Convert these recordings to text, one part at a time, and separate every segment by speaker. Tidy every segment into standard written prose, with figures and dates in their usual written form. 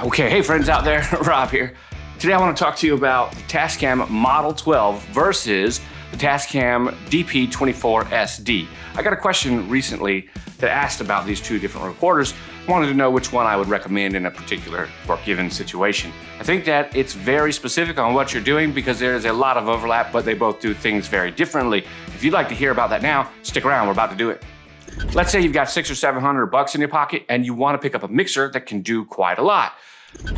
Speaker 1: Okay, hey friends out there, Rob here. Today I want to talk to you about the Tascam Model 12 versus the Tascam DP24SD. I got a question recently that asked about these two different recorders. I wanted to know which one I would recommend in a particular or given situation. I think that it's very specific on what you're doing because there is a lot of overlap, but they both do things very differently. If you'd like to hear about that now, stick around, we're about to do it. Let's say you've got $600 or $700 in your pocket and you want to pick up a mixer that can do quite a lot.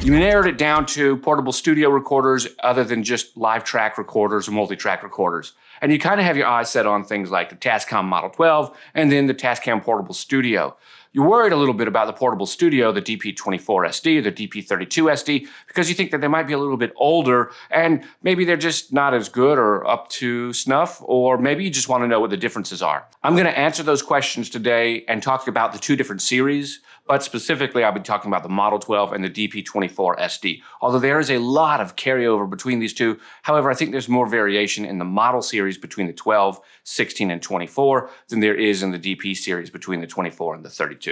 Speaker 1: You narrowed it down to portable studio recorders other than just live track recorders or multi-track recorders. And you kind of have your eyes set on things like the Tascam Model 12 and then the Tascam Portable Studio. You're worried a little bit about the Portable Studio, the DP24SD, the DP32SD, because you think that they might be a little bit older and maybe they're just not as good or up to snuff, or maybe you just want to know what the differences are. I'm going to answer those questions today and talk about the two different series, but specifically I'll be talking about the Model 12 and the DP24SD. Although there is a lot of carryover between these two, however, I think there's more variation in the model series between the 12, 16, and 24 than there is in the DP series between the 24 and the 32.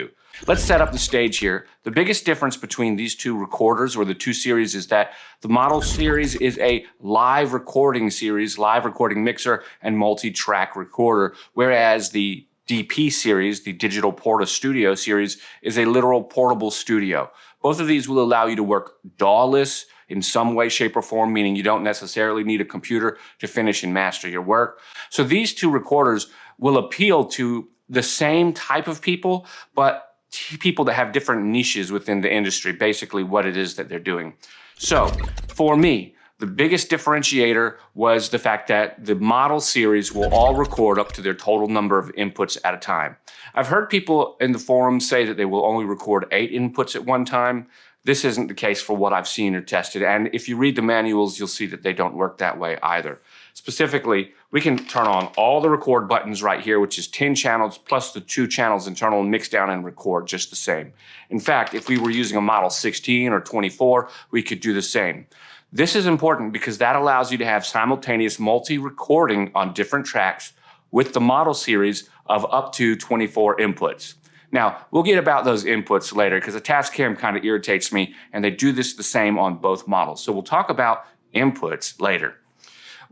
Speaker 1: Let's set up the stage here. The biggest difference between these two recorders or the two series is that the model series is a live recording series, live recording mixer and multi-track recorder, whereas the DP series, the Digital Portastudio series, is a literal portable studio. Both of these will allow you to work DAW-less in some way, shape, or form, meaning you don't necessarily need a computer to finish and master your work. So these two recorders will appeal to the same type of people, but people that have different niches within the industry, basically what it is that they're doing. So for me, the biggest differentiator was the fact that the model series will all record up to their total number of inputs at a time. I've heard people in the forums say that they will only record 8 inputs at one time. This isn't the case for what I've seen or tested, and if you read the manuals, you'll see that they don't work that way either. Specifically, we can turn on all the record buttons right here, which is 10 channels plus the 2 channels internal, mix down and record just the same. In fact, if we were using a Model 16 or 24, we could do the same. This is important because that allows you to have simultaneous multi-recording on different tracks with the model series of up to 24 inputs. Now, we'll get about those inputs later because the Tascam kind of irritates me and they do this the same on both models. So we'll talk about inputs later.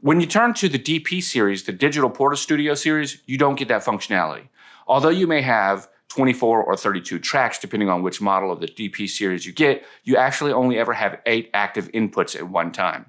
Speaker 1: When you turn to the DP series, the Digital Portastudio series, you don't get that functionality. Although you may have 24 or 32 tracks, depending on which model of the DP series you get, you actually only ever have 8 active inputs at one time.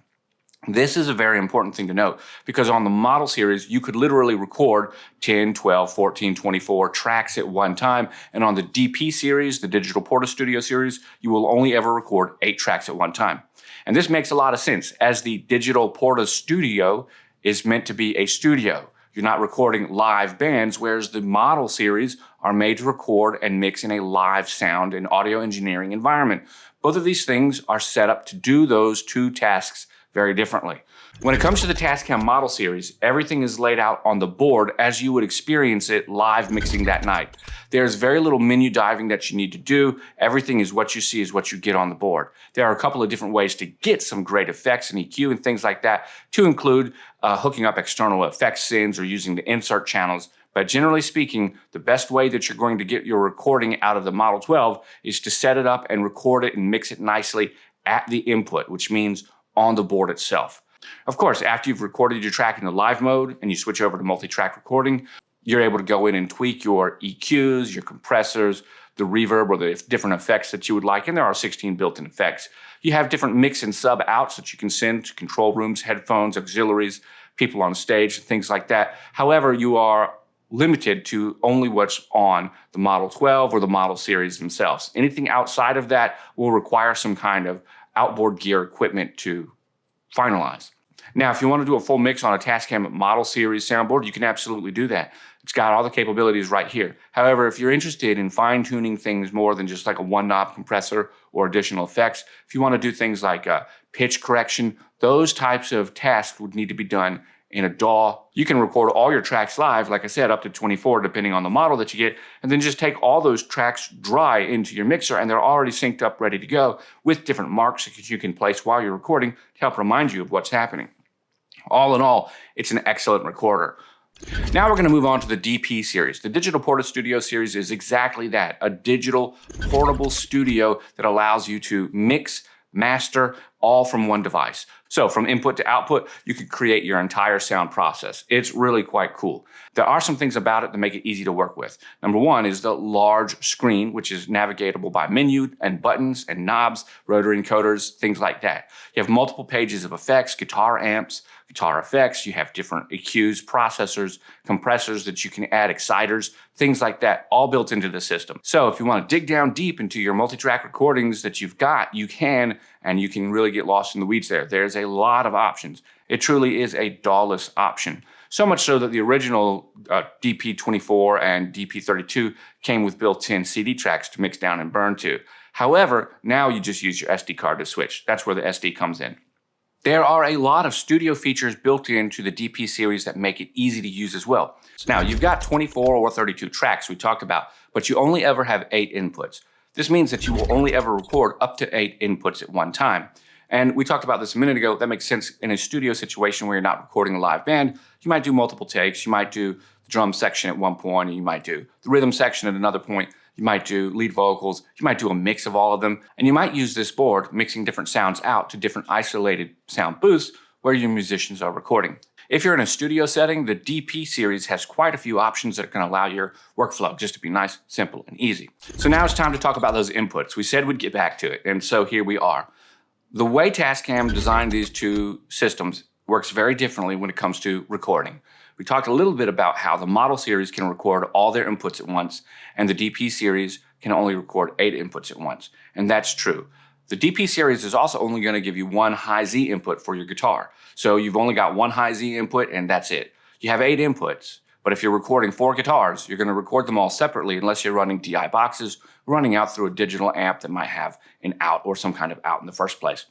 Speaker 1: This is a very important thing to note because on the model series, you could literally record 10, 12, 14, 24 tracks at one time. And on the DP series, the Digital Portastudio series, you will only ever record 8 tracks at one time. And this makes a lot of sense as the Digital Portastudio is meant to be a studio. You're not recording live bands, whereas the model series are made to record and mix in a live sound and audio engineering environment. Both of these things are set up to do those two tasks very differently. When it comes to the Tascam model series, everything is laid out on the board as you would experience it live mixing that night. There's very little menu diving that you need to do. Everything is what you see is what you get on the board. There are a couple of different ways to get some great effects and EQ and things like that, to include hooking up external effects sends or using the insert channels. But generally speaking, the best way that you're going to get your recording out of the Model 12 is to set it up and record it and mix it nicely at the input, which means on the board itself. Of course, after you've recorded your track in the live mode and you switch over to multi-track recording, you're able to go in and tweak your EQs, your compressors, the reverb, or the different effects that you would like, and there are 16 built-in effects. You have different mix and sub outs that you can send to control rooms, headphones, auxiliaries, people on stage, and things like that. However, you are limited to only what's on the Model 12 or the model series themselves. Anything outside of that will require some kind of outboard gear equipment to finalize. Now, if you want to do a full mix on a Tascam model series soundboard, you can absolutely do that. It's got all the capabilities right here. However, if you're interested in fine-tuning things more than just like a one-knob compressor or additional effects, if you want to do things like pitch correction, those types of tasks would need to be done in a DAW. You can record all your tracks live, like I said, up to 24, depending on the model that you get, and then just take all those tracks dry into your mixer, and they're already synced up, ready to go, with different marks that you can place while you're recording to help remind you of what's happening. All in all, it's an excellent recorder. Now we're going to move on to the DP series. The Digital Portastudio series is exactly that, a digital portable studio that allows you to mix, master, all from one device. So from input to output, you can create your entire sound process. It's really quite cool. There are some things about it that make it easy to work with. Number one is the large screen, which is navigatable by menu and buttons and knobs, rotary encoders, things like that. You have multiple pages of effects, guitar amps, guitar effects. You have different EQs, processors, compressors that you can add, exciters, things like that, all built into the system. So if you want to dig down deep into your multi-track recordings that you've got, you can, and you can really get lost in the weeds there. There's a lot of options. It truly is a DAW-less option. So much so that the original DP24 and DP32 came with built-in CD tracks to mix down and burn to. However, now you just use your SD card to switch. That's where the SD comes in. There are a lot of studio features built into the DP series that make it easy to use as well. Now, you've got 24 or 32 tracks we talked about, but you only ever have 8 inputs. This means that you will only ever record up to 8 inputs at one time. And we talked about this a minute ago. That makes sense in a studio situation where you're not recording a live band. You might do multiple takes. You might do the drum section at one point, and you might do the rhythm section at another point. You might do lead vocals. You might do a mix of all of them. And you might use this board mixing different sounds out to different isolated sound booths where your musicians are recording. If you're in a studio setting, the DP series has quite a few options that can allow your workflow just to be nice, simple, and easy. So now it's time to talk about those inputs. We said we'd get back to it, and so here we are. The way Tascam designed these two systems works very differently when it comes to recording. We talked a little bit about how the model series can record all their inputs at once, and the DP series can only record 8 inputs at once. And that's true. The DP series is also only going to give you one high Z input for your guitar. So you've only got one high Z input, and that's it. You have 8 inputs, but if you're recording 4 guitars, you're going to record them all separately unless you're running DI boxes, running out through a digital amp that might have an out or some kind of out in the first place.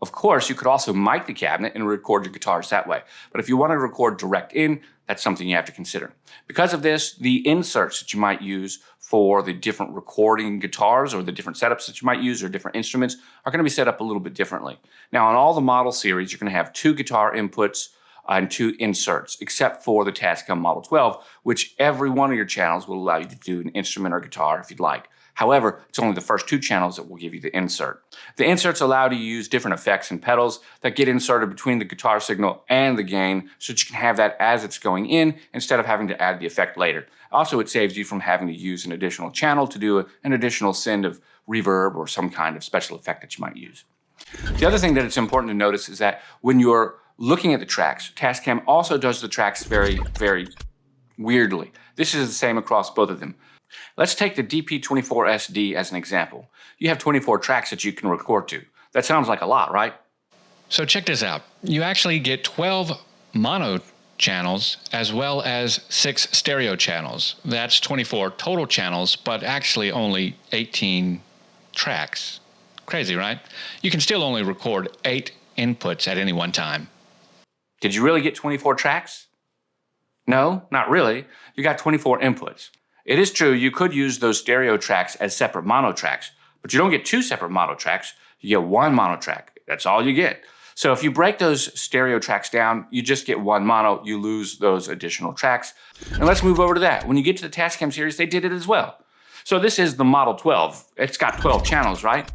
Speaker 1: Of course, you could also mic the cabinet and record your guitars that way. But if you want to record direct in, that's something you have to consider. Because of this, the inserts that you might use for the different recording guitars or the different setups that you might use or different instruments are going to be set up a little bit differently. Now, on all the model series, you're going to have 2 guitar inputs and 2 inserts, except for the Tascam Model 12, which every one of your channels will allow you to do an instrument or guitar if you'd like. However, it's only the first 2 channels that will give you the insert. The inserts allow you to use different effects and pedals that get inserted between the guitar signal and the gain so that you can have that as it's going in instead of having to add the effect later. Also, it saves you from having to use an additional channel to do an additional send of reverb or some kind of special effect that you might use. The other thing that it's important to notice is that when you're looking at the tracks, Tascam also does the tracks very, very weirdly. This is the same across both of them. Let's take the DP24SD as an example. You have 24 tracks that you can record to. That sounds like a lot, right?
Speaker 2: So check this out. You actually get 12 mono channels as well as 6 stereo channels. That's 24 total channels, but actually only 18 tracks. Crazy, right? You can still only record 8 inputs at any one time.
Speaker 1: Did you really get 24 tracks? No, not really. You got 24 inputs. It is true you could use those stereo tracks as separate mono tracks, but you don't get 2 separate mono tracks. You get 1 mono track. That's all you get. So if you break those stereo tracks down, you just get 1 mono. You lose those additional tracks. And let's move over to that. When you get to the Tascam series, they did it as well. So this is the Model 12. It's got 12 channels, right?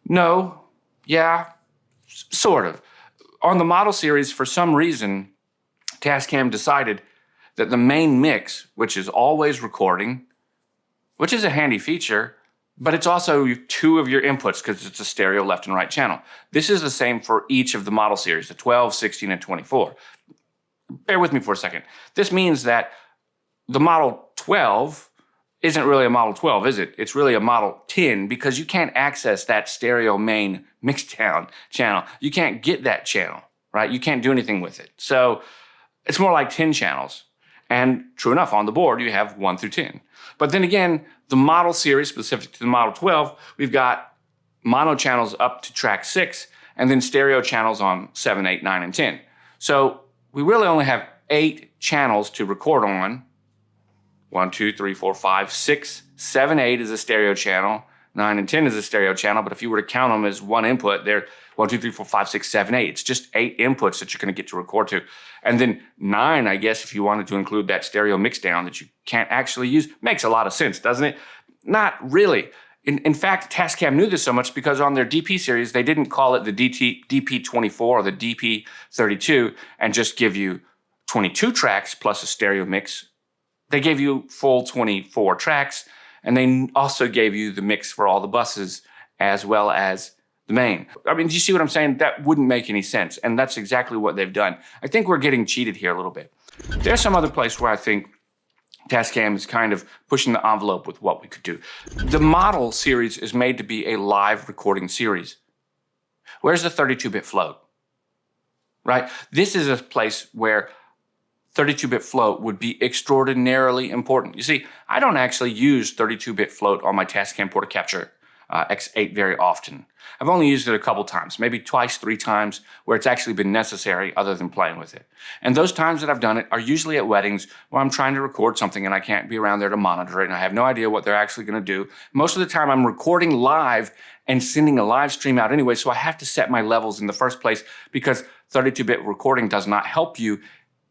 Speaker 1: No. Yeah. Sort of. On the Model series, for some reason, Tascam decided that the main mix, which is always recording, which is a handy feature, but it's also 2 of your inputs because it's a stereo left and right channel. This is the same for each of the model series, the 12, 16, and 24. Bear with me for a second. This means that the Model 12 isn't really a Model 12, is it? It's really a Model 10 because you can't access that stereo main mixdown channel. You can't get that channel, right? You can't do anything with it. So it's more like 10 channels. And true enough, on the board, you have 1 through 10. But then again, the model series, specific to the Model 12, we've got mono channels up to track 6, and then stereo channels on 7, 8, 9, and 10. So we really only have 8 channels to record on. 1, 2, 3, 4, 5, 6, 7, 8 is a stereo channel. 9 and 10 is a stereo channel, but if you were to count them as one input, 1, 2, 3, 4, 5, 6, 7, 8. It's just 8 inputs that you're going to get to record to. And then 9, I guess, if you wanted to include that stereo mix down that you can't actually use. Makes a lot of sense, doesn't it? Not really. In fact, Tascam knew this so much because on their DP series, they didn't call it the DP24 or the DP32 and just give you 22 tracks plus a stereo mix. They gave you full 24 tracks, and they also gave you the mix for all the buses as well as the main. I mean, do you see what I'm saying? That wouldn't make any sense, and that's exactly what they've done. I think we're getting cheated here a little bit. There's some other place where I think Tascam is kind of pushing the envelope with what we could do. The model series is made to be a live recording series. Where's the 32-bit float? Right? This is a place where 32-bit float would be extraordinarily important. You see, I don't actually use 32-bit float on my Tascam Portacapture X8 very often. I've only used it a couple times, maybe twice, 3 times, where it's actually been necessary other than playing with it. And those times that I've done it are usually at weddings where I'm trying to record something and I can't be around there to monitor it and I have no idea what they're actually going to do. Most of the time I'm recording live and sending a live stream out anyway, so I have to set my levels in the first place because 32-bit recording does not help you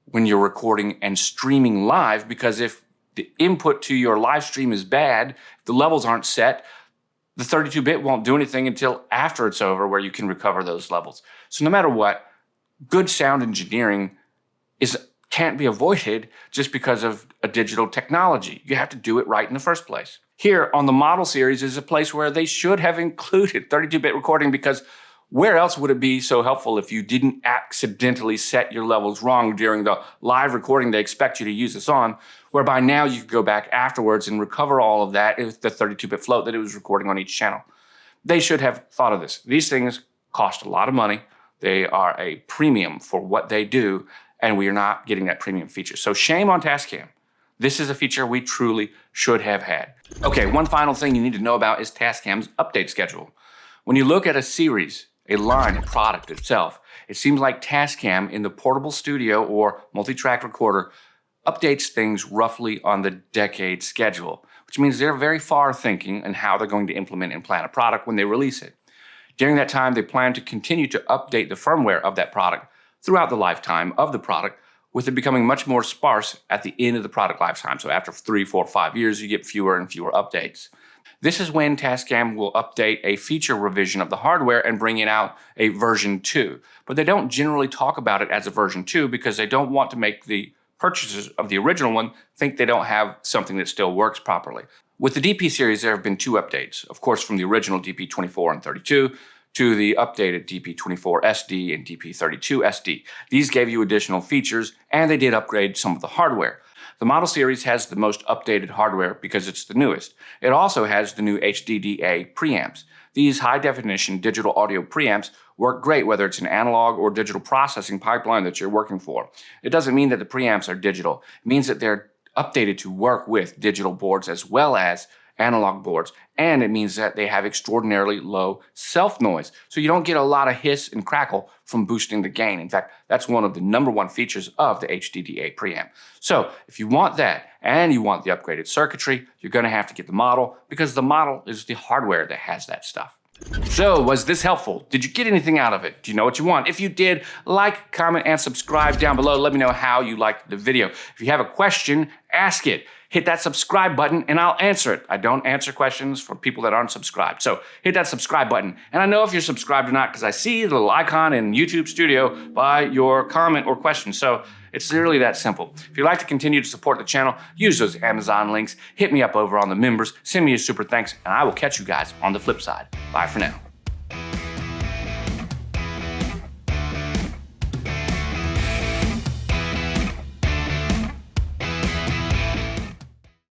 Speaker 1: when you're recording and streaming live, because if the input to your live stream is bad, if the levels aren't set, the 32-bit won't do anything until after it's over where you can recover those levels. So no matter what, good sound engineering can't be avoided just because of a digital technology. You have to do it right in the first place. Here on the model series is a place where they should have included 32-bit recording, because where else would it be so helpful if you didn't accidentally set your levels wrong during the live recording they expect you to use this on, whereby now you could go back afterwards and recover all of that with the 32-bit float that it was recording on each channel. They should have thought of this. These things cost a lot of money. They are a premium for what they do, and we are not getting that premium feature. So shame on Tascam. This is a feature we truly should have had. Okay, one final thing you need to know about is Tascam's update schedule. When you look at a series, a line, a product itself, it seems like Tascam in the portable studio or multi-track recorder updates things roughly on the decade schedule, which means they're very far thinking in how they're going to implement and plan a product when they release it. During that time, they plan to continue to update the firmware of that product throughout the lifetime of the product, with it becoming much more sparse at the end of the product lifetime. So after 3, 4, 5 years, you get fewer and fewer updates. This is when Tascam will update a feature revision of the hardware and bring it out a version 2. But they don't generally talk about it as a version 2 because they don't want to make the purchasers of the original one think they don't have something that still works properly. With the DP series, there have been 2 updates, of course, from the original DP24 and 32 to the updated DP24SD and DP32SD. These gave you additional features, and they did upgrade some of the hardware. The model series has the most updated hardware because it's the newest. It also has the new HDDA preamps. These high-definition digital audio preamps work great whether it's an analog or digital processing pipeline that you're working for. It doesn't mean that the preamps are digital. It means that they're updated to work with digital boards as well as analog boards, and it means that they have extraordinarily low self-noise, so you don't get a lot of hiss and crackle from boosting the gain. In fact, that's one of the #1 features of the HDDA preamp. So if you want that and you want the upgraded circuitry, you're going to have to get the model, because the model is the hardware that has that stuff. So, was this helpful? Did you get anything out of it? Do you know what you want? If you did, like, comment, and subscribe down below. Let me know how you liked the video. If you have a question, ask it. Hit that subscribe button and I'll answer it. I don't answer questions for people that aren't subscribed. So hit that subscribe button. And I know if you're subscribed or not because I see the little icon in YouTube Studio by your comment or question. So it's literally that simple. If you'd like to continue to support the channel, use those Amazon links. Hit me up over on the members. Send me a super thanks, and I will catch you guys on the flip side. Bye for now.